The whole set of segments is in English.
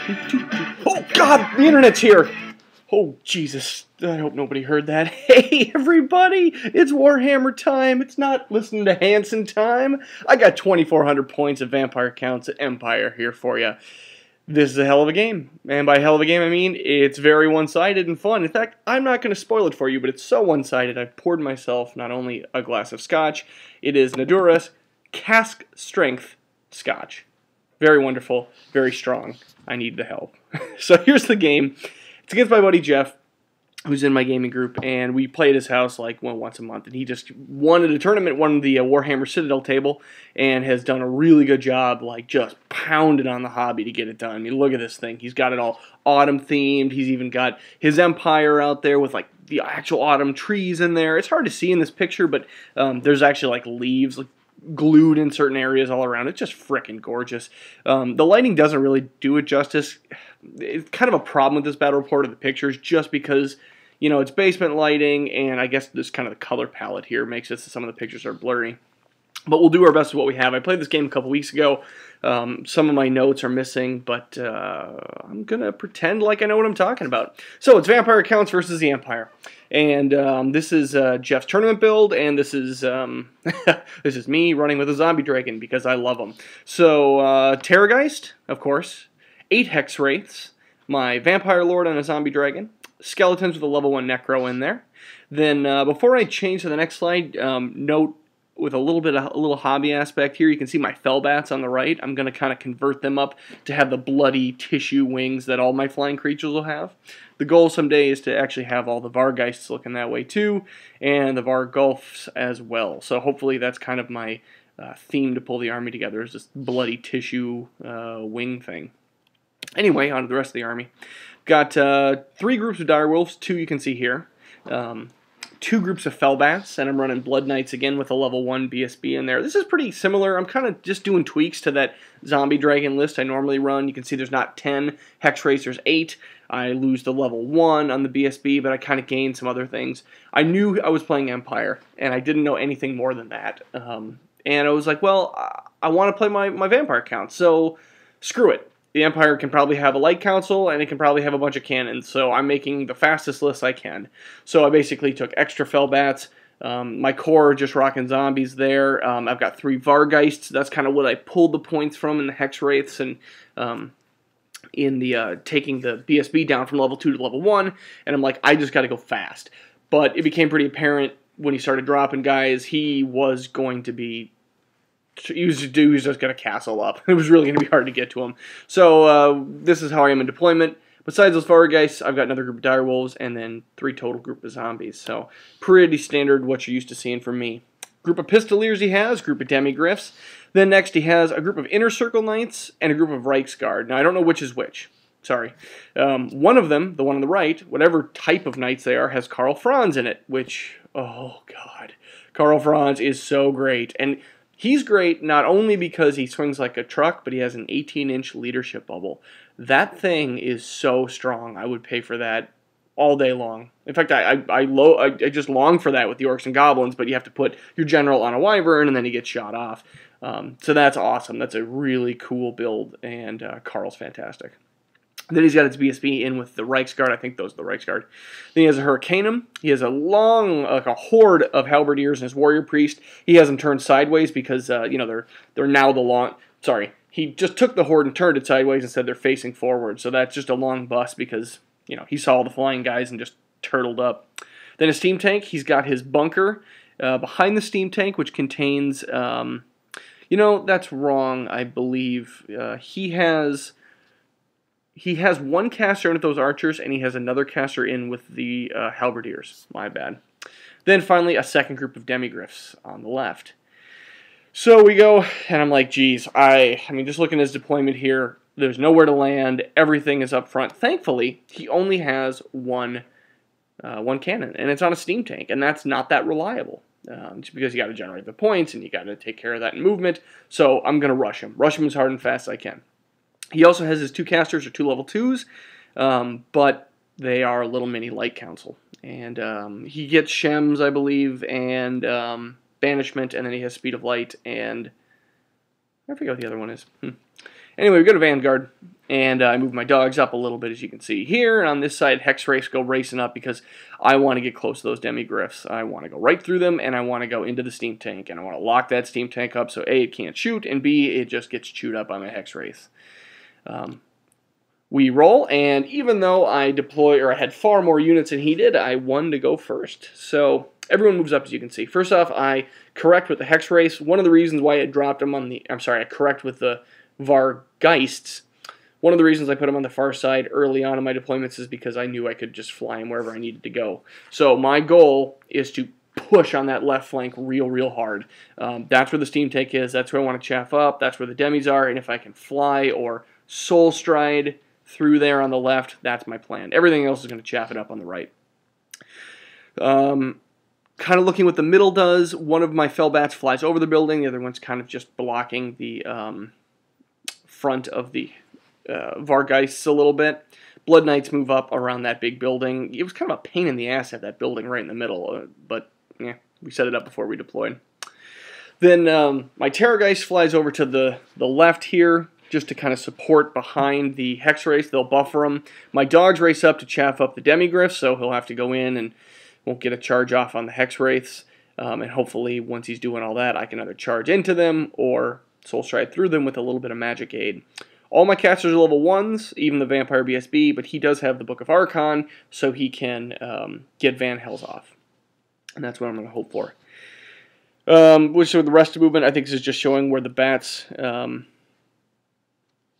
Oh, God, the internet's here. Oh, Jesus. I hope nobody heard that. Hey, everybody, it's Warhammer time. It's not listening to Hanson time. I got 2,400 points of vampire counts at Empire here for you. This is a hell of a game. And by hell of a game, I mean it's very one-sided and fun. In fact, I'm not going to spoil it for you, but it's so one-sided, I poured myself not only a glass of scotch, it is Nadura's cask strength scotch. Very wonderful, very strong. I need the help. So here's the game. It's against my buddy Jeff, who's in my gaming group, and we play at his house like once a month. And he just won a tournament, won the Warhammer Citadel table, and has done a really good job, like just pounding on the hobby to get it done. I mean, look at this thing. He's got it all autumn themed. He's even got his Empire out there with like the actual autumn trees in there. It's hard to see in this picture, but there's actually like leaves, like glued in certain areas all around. It's just frickin' gorgeous. The lighting doesn't really do it justice. It's kind of a problem with this battle report of the pictures, just because, you know, it's basement lighting, and I guess this kind of the color palette here makes it so some of the pictures are blurry. But we'll do our best with what we have. I played this game a couple weeks ago. Some of my notes are missing, but I'm going to pretend like I know what I'm talking about. So it's Vampire Counts versus the Empire. And this is Jeff's tournament build, and this is this is me running with a zombie dragon because I love them. So Terrorgeist, of course, 8 Hex Wraiths, my Vampire Lord on a zombie dragon, skeletons with a level 1 Necro in there. Then before I change to the next slide, note with a little hobby aspect here, you can see my Fellbats on the right. I'm going to kind of convert them up to have the bloody tissue wings that all my flying creatures will have. The goal someday is to actually have all the Vargheists looking that way too, and the Varghulfs as well. So hopefully that's kind of my theme to pull the army together, is this bloody tissue wing thing. Anyway, on to the rest of the army. Got 3 groups of Direwolves, 2 you can see here. 2 groups of Fellbats, and I'm running Blood Knights again with a level 1 BSB in there. This is pretty similar. I'm kind of just doing tweaks to that zombie dragon list I normally run. You can see there's not 10 Hex Wraiths, there's 8. I lose the level 1 on the BSB, but I kind of gained some other things. I knew I was playing Empire, and I didn't know anything more than that. And I was like, well, I want to play my Vampire count, so screw it. The Empire can probably have a light council, and it can probably have a bunch of cannons, so I'm making the fastest list I can. So I basically took extra Fellbats, my core just rocking zombies there. I've got 3 Vargheists. That's kind of what I pulled the points from in the Hex Wraiths, and in the taking the BSB down from level 2 to level 1, and I'm like, I just got to go fast. But it became pretty apparent when he started dropping guys, he was going to be... He was just going to castle up. It was really going to be hard to get to him. So this is how I am in deployment. Besides those Vargheists, I've got another group of Direwolves and then 3 total group of zombies. So pretty standard what you're used to seeing from me. Group of Pistoliers he has, group of Demigriffs. Then next he has a group of Inner Circle Knights and a group of Reiksguard. Now I don't know which is which. Sorry. One of them, the one on the right, whatever type of knights they are, has Karl Franz in it, which, oh god. Karl Franz is so great. And he's great not only because he swings like a truck, but he has an 18-inch leadership bubble. That thing is so strong. I would pay for that all day long. In fact, I just long for that with the Orcs and Goblins, but you have to put your general on a Wyvern, and then he gets shot off. So that's awesome. That's a really cool build, and Karl's fantastic. Then he's got his BSB in with the Reiksguard. I think those are the Reiksguard. Then he has a Hurricanum. He has a long, like a horde of Halberdiers and his Warrior Priest. He has them turned sideways because, you know, they're now the long... Sorry, he just took the horde and turned it sideways and said they're facing forward. So that's just a long bus because, you know, he saw all the flying guys and just turtled up. Then his Steam Tank. He's got his bunker behind the Steam Tank, which contains... you know, that's wrong, I believe. He has 1 caster in with those archers, and he has another caster in with the halberdiers. My bad. Then finally, a second group of demigriffs on the left. So we go, and I'm like, geez, I mean, just looking at his deployment here, there's nowhere to land. Everything is up front. Thankfully, he only has one cannon, and it's on a steam tank, and that's not that reliable. Just because you got to generate the points, and you got to take care of that in movement. So I'm going to rush him. Rush him as hard and fast as I can. He also has his 2 casters, or 2 level 2s, but they are a little mini light council. And he gets Shems, I believe, and Banishment, and then he has Speed of Light, and I forget what the other one is. Anyway, we go to Vanguard. And I move my dogs up a little bit, as you can see here. And on this side, Hex Race go racing up because I want to get close to those Demigryphs. I want to go right through them, and I want to go into the steam tank. And I want to lock that steam tank up so A, it can't shoot, and B, it just gets chewed up by my Hex Race. We roll, and even though I had far more units than he did, I won to go first. So everyone moves up, as you can see. First off, I correct with the Hex Race. One of the reasons why I dropped him on the... I correct with the Vargeists. One of the reasons I put him on the far side early on in my deployments is because I knew I could just fly him wherever I needed to go. So my goal is to push on that left flank real hard. That's where the steam tank is. That's where I want to chaff up. That's where the demis are. And if I can fly or soul stride through there on the left, that's my plan. Everything else is going to chaff it up on the right. Kind of looking what the middle does. One of my Fellbats flies over the building. The other one's kind of just blocking the front of the Vargeists a little bit. Blood Knights move up around that big building. It was kind of a pain in the ass to have that building right in the middle, but yeah, we set it up before we deployed. Then my Terrorgeist flies over to the left here, just to kind of support behind the Hex Race. They'll buffer them. My dogs race up to chaff up the Demigryphs, so he'll have to go in and won't get a charge off on the Hex Wraiths. And hopefully, once he's doing all that, I can either charge into them or soul stride through them with a little bit of magic aid. All my casters are level 1s, even the Vampire BSB, but he does have the Book of Archon, so he can get Van Hells off. And that's what I'm going to hope for. Which with the rest of the movement, I think this is just showing where the bats...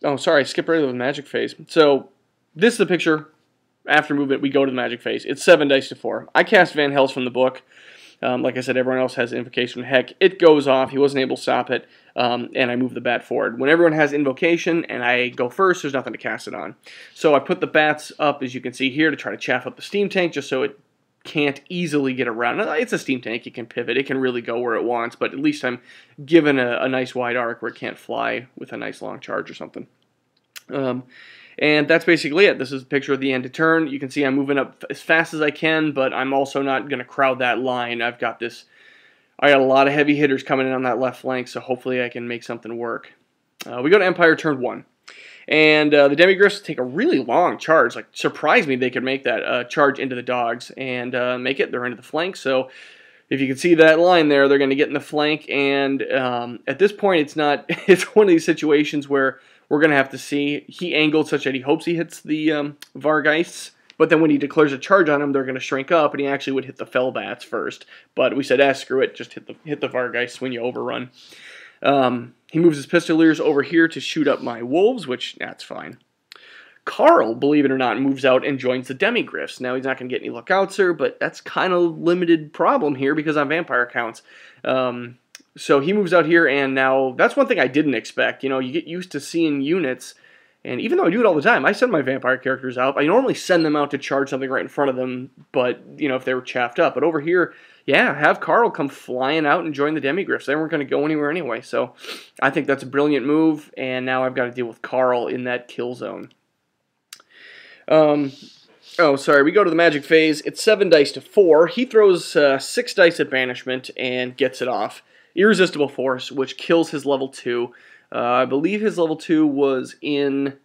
oh, sorry, I skipped right over the magic phase. So, this is the picture. After movement, we go to the magic phase. It's 7 dice to 4. I cast Van Hells from the book. Like I said, everyone else has Invocation. Heck, it goes off. He wasn't able to stop it, and I move the bat forward. When everyone has Invocation and I go first, there's nothing to cast it on. So I put the bats up, as you can see here, to try to chaff up the steam tank, just so it can't easily get around. It's a steam tank. It can pivot. It can really go where it wants, but at least I'm given a nice wide arc where it can't fly with a nice long charge or something. And that's basically it. This is a picture of the end of turn. You can see I'm moving up as fast as I can, but I'm also not going to crowd that line. I got a lot of heavy hitters coming in on that left flank, so hopefully I can make something work. We go to Empire turn 1. And the Demigryphs take a really long charge. Like, surprised me they could make that charge into the dogs and make it. They're into the flank, so if you can see that line there, they're going to get in the flank. And at this point, it's one of these situations where we're going to have to see. He angled such that he hopes he hits the Vargeists, but then when he declares a charge on him, they're going to shrink up, and he actually would hit the Fellbats first. But we said, screw it, just hit the Vargeists when you overrun. He moves his Pistoliers over here to shoot up my Wolves, which, that's fine. Karl, believe it or not, moves out and joins the Demigryphs. Now, he's not going to get any lookouts here, but that's kind of limited problem here because I'm Vampire counts. So he moves out here, and now that's one thing I didn't expect. You know, you get used to seeing units, and even though I do it all the time, I send my Vampire characters out. I normally send them out to charge something right in front of them, but, you know, if they were chaffed up. But over here, yeah, have Karl come flying out and join the Demigryphs. They weren't going to go anywhere anyway, so I think that's a brilliant move, and now I've got to deal with Karl in that kill zone. Oh, sorry, we go to the magic phase. It's 7 dice to 4. He throws 6 dice at banishment and gets it off. Irresistible Force, which kills his level 2. I believe his level 2 was in...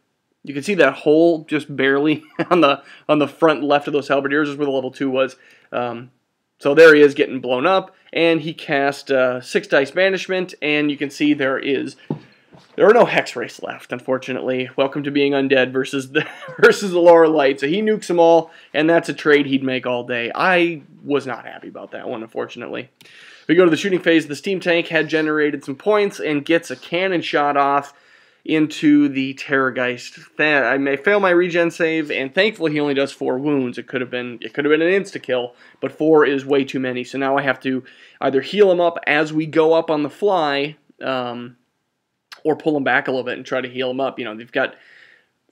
You can see that hole just barely on the front left of those halberdiers is where the level 2 was. So there he is getting blown up, and he cast 6 dice banishment, and you can see there are no Hex Wraiths left, unfortunately. Welcome to being undead versus the lower light. So he nukes them all, and that's a trade he'd make all day. I was not happy about that one, unfortunately. We go to the shooting phase. The steam tank had generated some points and gets a cannon shot off into the Terrorgeist. I may fail my regen save, and thankfully he only does 4 wounds. It could have been an insta-kill, but 4 is way too many. So now I have to either heal him up as we go up on the fly, or pull him back a little bit and try to heal him up. You know, they've got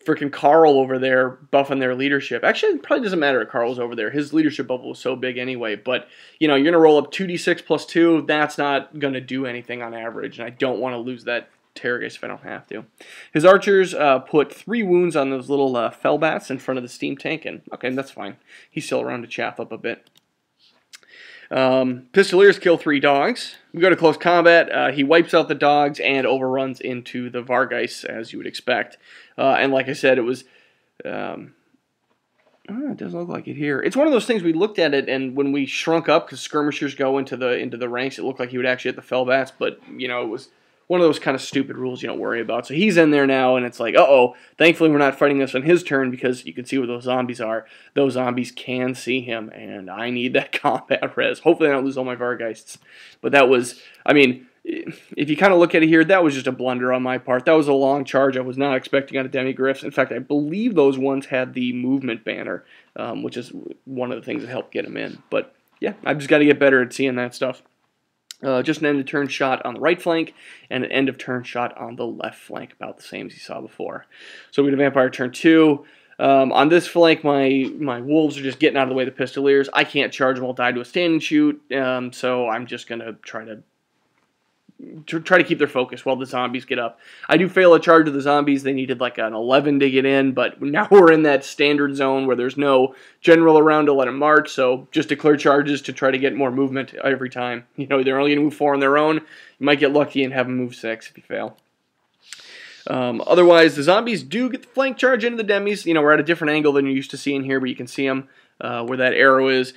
freaking Karl over there buffing their leadership. Actually, it probably doesn't matter if Karl's over there. His leadership bubble was so big anyway. But, you know, you're going to roll up 2d6 plus 2. That's not going to do anything on average, and I don't want to lose that Terrorgeist if I don't have to. His archers put 3 wounds on those little Fellbats in front of the steam tank, and okay, that's fine. He's still around to chaff up a bit. Pistoliers kill 3 dogs. We go to close combat. He wipes out the dogs and overruns into the Vargeist, as you would expect. And like I said, it was... it doesn't look like it here. It's one of those things we looked at it, and when we shrunk up, because skirmishers go into the ranks, it looked like he would actually hit the Fellbats, but, you know, it was one of those kind of stupid rules you don't worry about. So he's in there now, and it's like, uh-oh, thankfully we're not fighting this on his turn, because you can see where those zombies are. Those zombies can see him, and I need that combat res. Hopefully I don't lose all my Vargeists. But that was, I mean, if you kind of look at it here, that was just a blunder on my part. That was a long charge I was not expecting out of Demigryphs. In fact, I believe those ones had the movement banner, which is one of the things that helped get them in. But yeah, I've just got to get better at seeing that stuff. Just an end of turn shot on the right flank and an end of turn shot on the left flank, about the same as you saw before. So we go to Vampire turn 2. On this flank, my wolves are just getting out of the way of the Pistoliers. I can't charge them, I'll die to a standing shoot, so I'm just going to try to keep their focus while the zombies get up. I do fail a charge of the zombies. They needed like an 11 to get in, but now we're in that standard zone where there's no general around to let them march, so just declare charges to try to get more movement every time. You know, they're only going to move 4 on their own. You might get lucky and have them move 6 if you fail. Otherwise, the zombies do get the flank charge into the demis. You know, we're at a different angle than you're used to seeing here, but you can see them where that arrow is.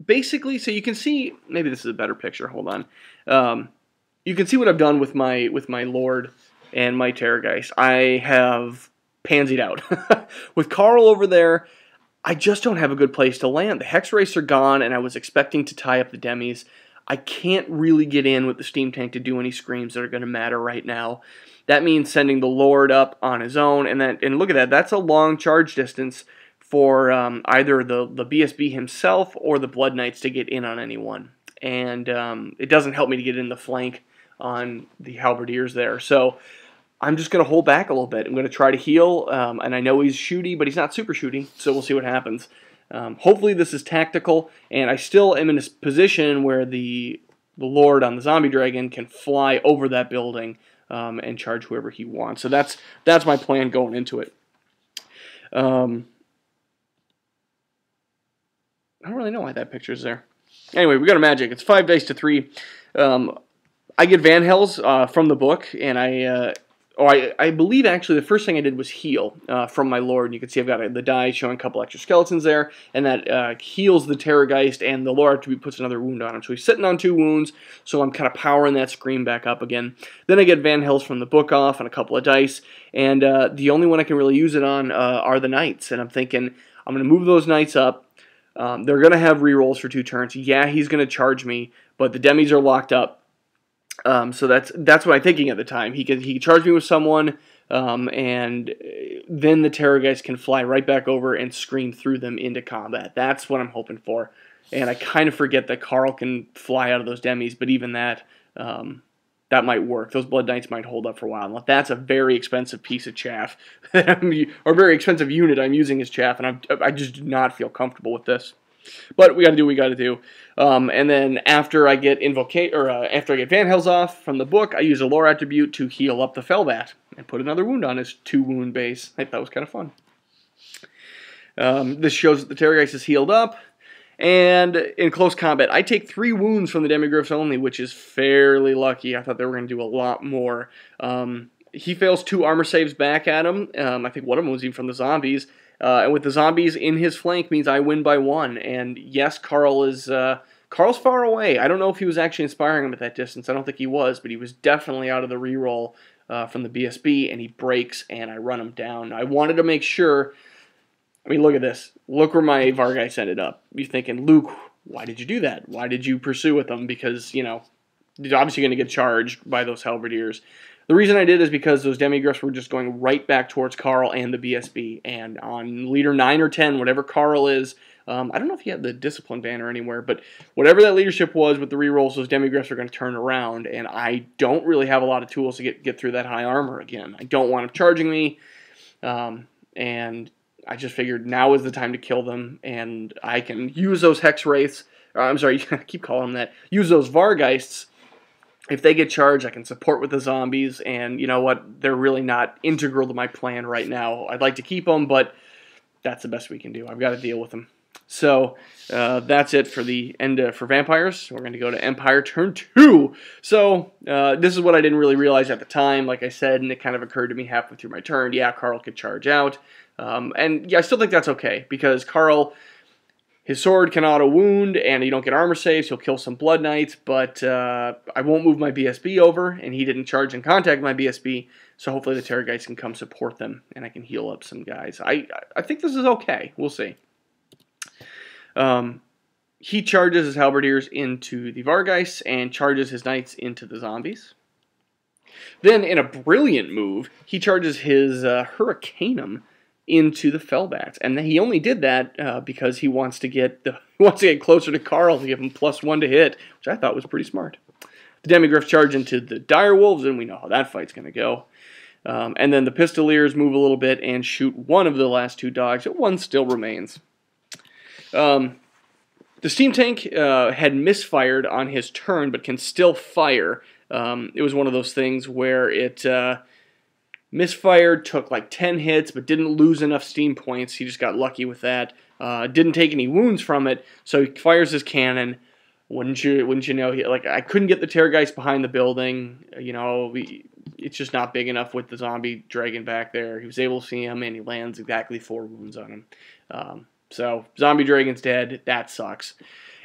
Basically, so you can see, maybe this is a better picture, hold on. You can see what I've done with my Lord and my Terrorgeist. I have pansied out. With Karl over there, I just don't have a good place to land. The Hex Wraiths are gone, and I was expecting to tie up the demis. I can't really get in with the Steam Tank to do any screams that are going to matter right now. That means sending the Lord up on his own, and look at that, that's a long charge distance for either the BSB himself or the Blood Knights to get in on anyone. And it doesn't help me to get in the flank on the Halberdiers there. So I'm just going to hold back a little bit. I'm going to try to heal, and I know he's shooty, but he's not super shooty, so we'll see what happens. Hopefully this is tactical, and I still am in a position where the Lord on the Zombie Dragon can fly over that building and charge whoever he wants. So that's my plan going into it. I don't really know why that picture's there. Anyway, we got a magic. It's 5 dice to 3. I get Van Hells from the book, and I believe actually the first thing I did was heal from my Lord. And you can see I've got the die showing a couple extra skeletons there, and that heals the Terrorgeist, and the Lord puts another wound on him. So he's sitting on 2 wounds, so I'm kind of powering that scream back up again. Then I get Van Hells from the book off and a couple of dice, and the only one I can really use it on are the Knights. And I'm thinking, I'm going to move those Knights up. They're going to have rerolls for 2 turns. Yeah, he's going to charge me, but the demis are locked up. So that's what I'm thinking at the time. He can charge me with someone, and then the Terrorgeist can fly right back over and scream through them into combat. That's what I'm hoping for. And I kind of forget that Karl can fly out of those demis, but even that, that might work. Those Blood Knights might hold up for a while. And that's a very expensive piece of chaff, or very expensive unit I'm using as chaff, and I just do not feel comfortable with this. But we got to do what we got to do. And then after I get after I get Van Hells off from the book, I use a lore attribute to heal up the Fellbat and put another wound on his 2 wound base. I thought that was kind of fun. This shows that the Terrorgeist is healed up. And in close combat, I take 3 wounds from the Demigryphs only, which is fairly lucky. I thought they were going to do a lot more. He fails 2 armor saves back at him. I think one of them was even from the zombies. And with the zombies in his flank means I win by 1. And yes, Karl's far away. I don't know if he was actually inspiring him at that distance. I don't think he was, but he was definitely out of the reroll from the BSB, and he breaks, and I run him down. I wanted to make sure. I mean, look at this. Look where my Vargeist ended up. You're thinking, Luke, why did you do that? Why did you pursue with them? Because, you know, he's obviously going to get charged by those Halberdiers. The reason I did is because those Demigryphs were just going right back towards Karl and the BSB. And on leader 9 or 10, whatever Karl is, I don't know if he had the discipline banner anywhere, but whatever that leadership was with the rerolls, those Demigryphs are going to turn around. And I don't really have a lot of tools to get through that high armor again. I don't want him charging me. And I just figured now is the time to kill them, and I can use those Hex Wraiths, I'm sorry, I keep calling them that, use those Vargeists. If they get charged, I can support with the zombies, and you know what, they're really not integral to my plan right now. I'd like to keep them, but that's the best we can do. I've got to deal with them. So that's it for the end for vampires. We're going to go to Empire turn 2. So this is what I didn't really realize at the time, like I said, and it kind of occurred to me halfway through my turn. Yeah, Karl could charge out. And yeah, I still think that's okay, because Karl, his sword can auto-wound, and you don't get armor saves. He'll kill some Blood Knights, but I won't move my BSB over, and he didn't charge in contact with my BSB, so hopefully the Terrorgeists can come support them, and I can heal up some guys. I think this is okay. We'll see. He charges his Halberdiers into the Vargeists and charges his Knights into the Zombies. Then, in a brilliant move, he charges his Hurricanum into the Fellbats, and he only did that because he wants to get closer to Karl to give him +1 to hit, which I thought was pretty smart. The Demigryphs charge into the Direwolves, and we know how that fight's going to go. And then the Pistoliers move a little bit and shoot one of the last 2 dogs, but one still remains. The Steam Tank had misfired on his turn, but can still fire. It was one of those things where it misfired, took like 10 hits, but didn't lose enough steam points. He just got lucky with that. Didn't take any wounds from it, so he fires his cannon. Wouldn't you know? I couldn't get the Terrorgeist behind the building. You know, it's just not big enough with the zombie dragon back there. He was able to see him, and he lands exactly 4 wounds on him. So, zombie dragon's dead. That sucks.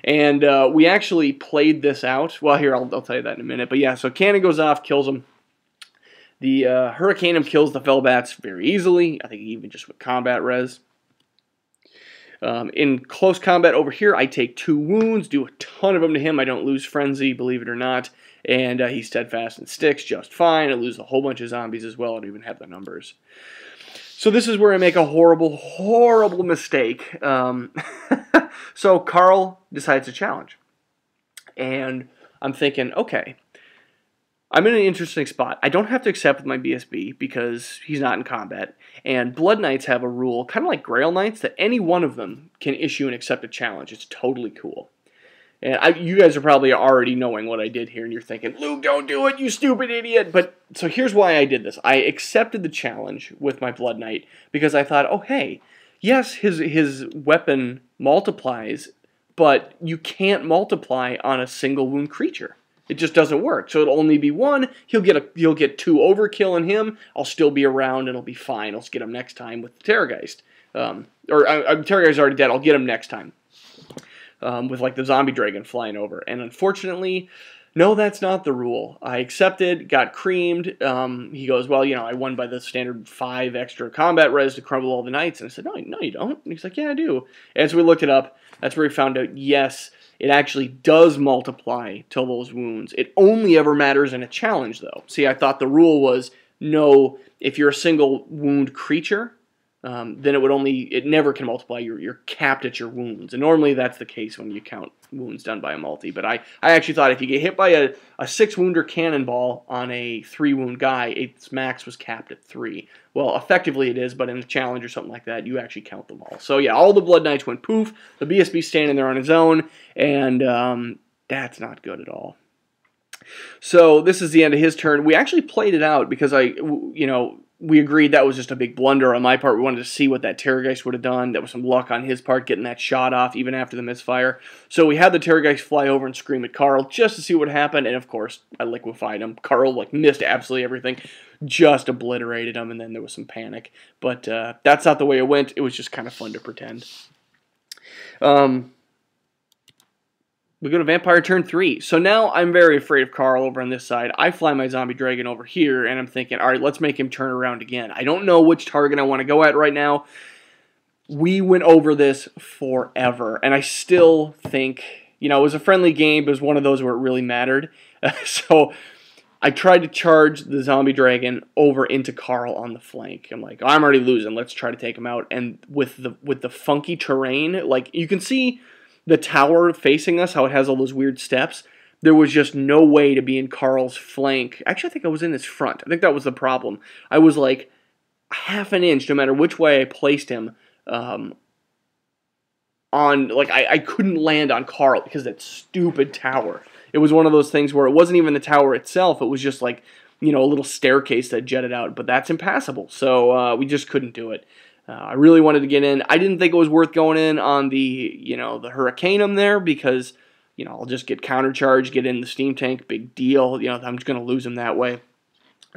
And we actually played this out. Well, here, I'll tell you that in a minute. But yeah, so cannon goes off, kills him. The Hurricanum kills the Fellbats very easily. I think even just with combat res. In close combat over here, I take 2 wounds, do a ton of them to him. I don't lose Frenzy, believe it or not. And he's steadfast and sticks just fine. I lose a whole bunch of zombies as well. I don't even have the numbers. So this is where I make a horrible, horrible mistake. So Karl decides to challenge. And I'm thinking, okay, I'm in an interesting spot. I don't have to accept with my BSB because he's not in combat. And Blood Knights have a rule, kind of like Grail Knights, that any one of them can issue and accept a challenge. It's totally cool. And you guys are probably already knowing what I did here, and you're thinking, Luke, don't do it, you stupid idiot. But so here's why I did this. I accepted the challenge with my Blood Knight because I thought, oh, hey, yes, his weapon multiplies, but you can't multiply on a single wound creature. It just doesn't work. So it'll only be 1. He'll get 2 overkill in him. I'll still be around, and it'll be fine. I'll just get him next time with the Terrorgeist. Terrorgeist is already dead. I'll get him next time. With like the zombie dragon flying over. And unfortunately, no, that's not the rule. I accepted, got creamed. He goes, well, you know, I won by the standard 5 extra combat res to crumble all the knights. And I said, no, you don't. And he's like, yeah, I do. And so we looked it up. That's where we found out, yes, it actually does multiply to those wounds. It only ever matters in a challenge, though. See, I thought the rule was, no, if you're a single wound creature, then it never can multiply. You're capped at your wounds. And normally that's the case when you count wounds done by a multi. But I actually thought if you get hit by a 6-wounder cannonball on a 3-wound guy, its max was capped at 3. Well, effectively it is, but in a challenge or something like that, you actually count them all. So yeah, all the Blood Knights went poof. The BSB's standing there on his own, and that's not good at all. So this is the end of his turn. We actually played it out because we agreed that was just a big blunder on my part. We wanted to see what that Terrorgeist would have done. That was some luck on his part getting that shot off even after the misfire. So we had the Terrorgeist fly over and scream at Karl just to see what happened. And of course, I liquefied him. Karl missed absolutely everything. Just obliterated him, and then there was some panic. But that's not the way it went. It was just kind of fun to pretend. We go to Vampire turn 3. So now I'm very afraid of Karl over on this side. I fly my zombie dragon over here, and I'm thinking, all right, let's make him turn around again. I don't know which target I want to go at right now. We went over this forever, and I still think, it was a friendly game, but it was one of those where it really mattered. So I tried to charge the zombie dragon over into Karl on the flank. I'm like, oh, I'm already losing. Let's try to take him out. And with the funky terrain, you can see the tower facing us, how it has all those weird steps. There was just no way to be in Karl's flank. Actually, I think I was in his front. I think that was the problem. I was like half an inch, no matter which way I placed him, I couldn't land on Karl because of that stupid tower. It was one of those things where it wasn't even the tower itself. It was just a little staircase that jetted out. But that's impassable. So we just couldn't do it. I really wanted to get in. I didn't think it was worth going in on the, the Hurricaneum there because, I'll just get countercharged, get in the steam tank, big deal. I'm just going to lose him that way.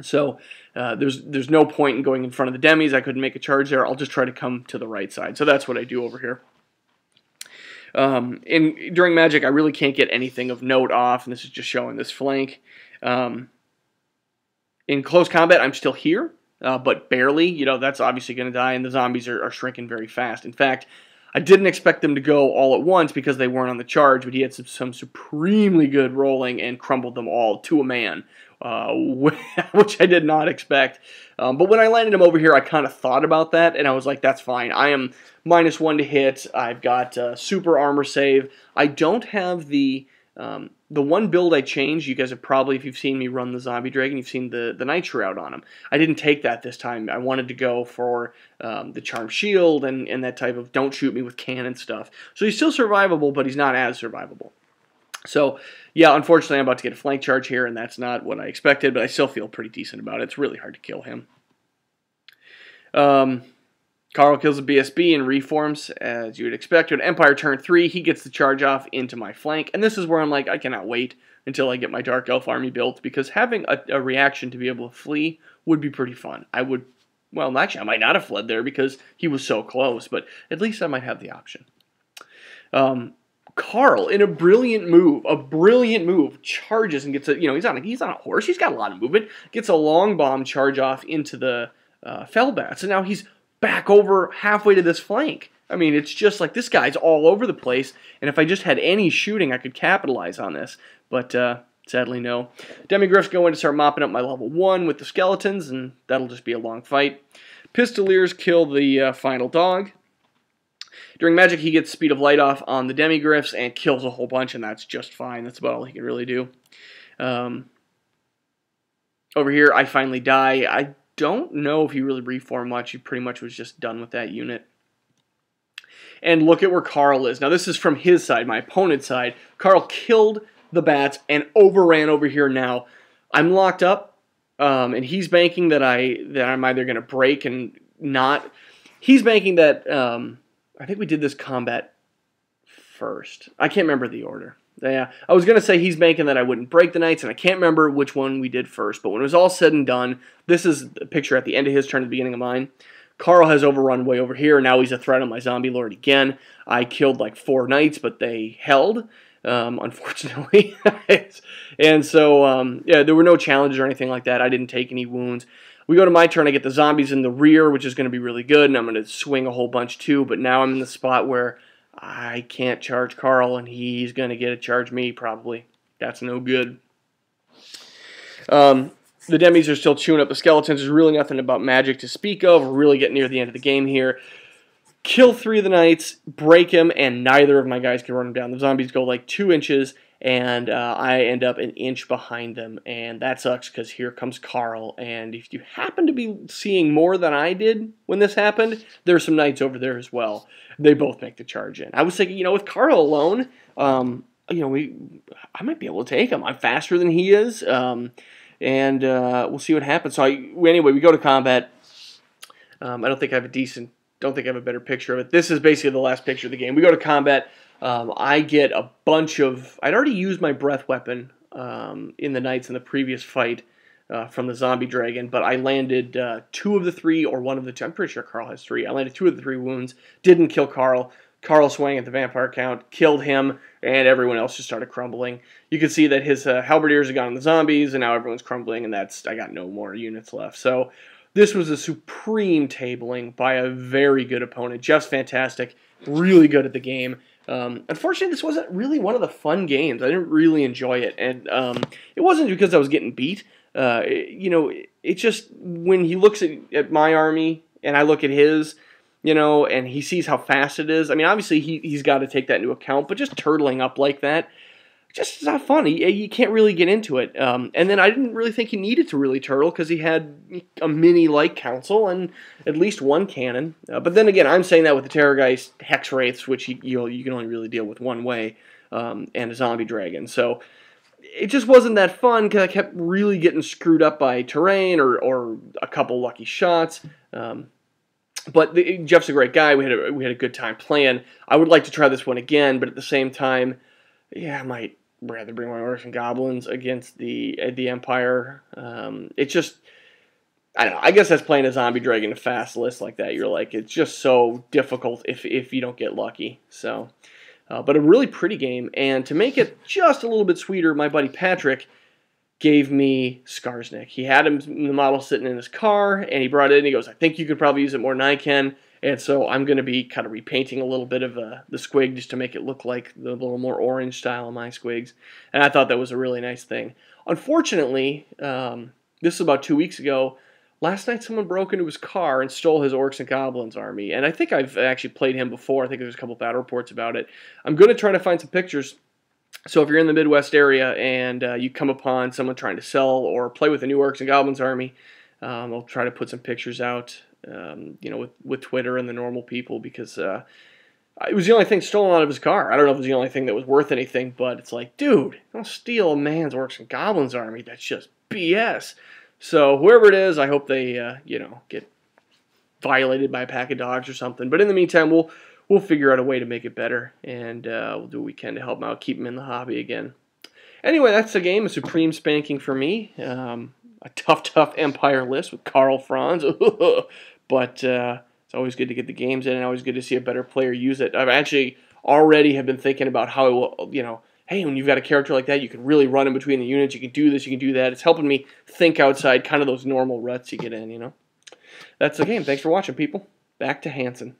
So there's no point in going in front of the demis. I couldn't make a charge there. I'll just try to come to the right side. So that's what I do over here. During Magic, I really can't get anything of note off, and this is just showing this flank. In close combat, I'm still here, but barely. That's obviously going to die, and the zombies are shrinking very fast. In fact, I didn't expect them to go all at once because they weren't on the charge, but he had some supremely good rolling and crumbled them all to a man, which I did not expect. But when I landed him over here, I kind of thought about that, and I was like, that's fine. I am -1 to hit. I've got super armor save. I don't have the one build I changed. You guys have probably, if you've seen me run the Zombie Dragon, you've seen the Night Shroud on him. I didn't take that this time. I wanted to go for the Charm Shield and that type of don't shoot me with cannon stuff. So he's still survivable, but he's not as survivable. So, yeah, unfortunately, I'm about to get a flank charge here, and that's not what I expected, but I still feel pretty decent about it. It's really hard to kill him. Karl kills a BSB and reforms, as you would expect. On Empire turn 3, he gets the charge off into my flank, and this is where I'm like, I cannot wait until I get my Dark Elf army built, because having a reaction to be able to flee would be pretty fun. Well, actually, I might not have fled there because he was so close, but at least I might have the option. Karl, in a brilliant move, charges and gets a, he's on a horse, he's got a lot of movement, gets a long bomb charge off into the Fellbats, and now he's back over halfway to this flank. I mean, it's just like this guy's all over the place, and if I just had any shooting, I could capitalize on this, but sadly no. Demigriffs go in to start mopping up my level 1 with the skeletons, and that'll just be a long fight. Pistoliers kill the final dog. During Magic, he gets Speed of Light off on the Demigriffs and kills a whole bunch, and that's just fine. That's about all he can really do. Over here, I finally die. I don't know if he really reformed much. He pretty much was just done with that unit. And look at where Karl is. Now, this is from his side, my opponent's side. Karl killed the bats and overran over here now. I'm locked up, and he's banking that I'm either going to break and not. He's banking that I think we did this combat first. I can't remember the order. Yeah, I was going to say he's banking that I wouldn't break the knights, and I can't remember which one we did first. But when it was all said and done, this is a picture at the end of his turn, at the beginning of mine. Karl has overrun way over here. Now he's a threat on my Zombie Lord again. I killed like 4 knights, but they held, unfortunately. And so, yeah, there were no challenges or anything like that. I didn't take any wounds. We go to my turn. I get the zombies in the rear, which is going to be really good, and I'm going to swing a whole bunch too. But now I'm in the spot where I can't charge Karl, and he's going to get to charge me, probably. That's no good. The demis are still chewing up the skeletons. There's really nothing about magic to speak of. We're really getting near the end of the game here. Kill 3 of the knights, break him, and neither of my guys can run him down. The zombies go like 2 inches, and I end up an inch behind them, and that sucks because here comes Karl. And if you happen to be seeing more than I did when this happened, there's some knights over there as well. They both make the charge in. I was thinking, with Karl alone, I might be able to take him. I'm faster than he is, and we'll see what happens. So anyway, we go to combat. I don't think I have a better picture of it. This is basically the last picture of the game. We go to combat. I get a bunch of. I'd already used my breath weapon in the knights in the previous fight from the zombie dragon, but I landed 2 of the 3 or 1 of the 2. I'm pretty sure Karl has 3. I landed 2 of the 3 wounds. Didn't kill Karl. Karl swang at the vampire count, killed him, and everyone else just started crumbling. You can see that his halberdiers have gotten the zombies, and now everyone's crumbling, and I got no more units left. So this was a supreme tabling by a very good opponent. Just fantastic. Really good at the game. Unfortunately, this wasn't really one of the fun games. I didn't really enjoy it, and it wasn't because I was getting beat. It just, when he looks at my army, and I look at his, and he sees how fast it is. I mean, obviously, he's got to take that into account, but just turtling up like that, just is not fun. You can't really get into it. And then I didn't really think he needed to really turtle because he had a mini light council and at least 1 cannon. But then again, I'm saying that with the Terrorgeist Hex Wraiths, which you can only really deal with one way, and a Zombie Dragon. So it just wasn't that fun because I kept really getting screwed up by terrain or a couple lucky shots. But Jeff's a great guy. We had a good time playing. I would like to try this one again, but at the same time, yeah, I might rather bring my Orcs and Goblins against the Empire. It's just, I don't know. I guess that's playing a Zombie Dragon fast list like that. You're like, it's just so difficult if you don't get lucky. So, but a really pretty game. And to make it just a little bit sweeter, my buddy Patrick gave me Skarsnik. He had him the model sitting in his car, and he brought it in. He goes, I think you could probably use it more than I can. And so I'm going to be kind of repainting a little bit of the squig just to make it look like the little more orange style of my squigs. And I thought that was a really nice thing. Unfortunately, this was about 2 weeks ago. Last night someone broke into his car and stole his Orcs and Goblins army. And I think I've actually played him before. I think there's a couple battle reports about it. I'm going to try to find some pictures. So if you're in the Midwest area and you come upon someone trying to sell or play with a new Orcs and Goblins army, I'll try to put some pictures out, with Twitter and the normal people, because it was the only thing stolen out of his car. I don't know if it was the only thing that was worth anything, but it's like, dude, don't steal a man's Orcs and Goblins army. That's just BS. So whoever it is, I hope they, get violated by a pack of dogs or something. But in the meantime, we'll figure out a way to make it better, and we'll do what we can to help them out, keep them in the hobby again. Anyway, that's the game. A supreme spanking for me. A tough Empire list with Karl Franz. But it's always good to get the games in, and always good to see a better player use it. I've actually already have been thinking about how it will, hey, when you've got a character like that, you can really run in between the units. You can do this, you can do that. It's helping me think outside kind of those normal ruts you get in, That's the game. Thanks for watching, people. Back to Hanson.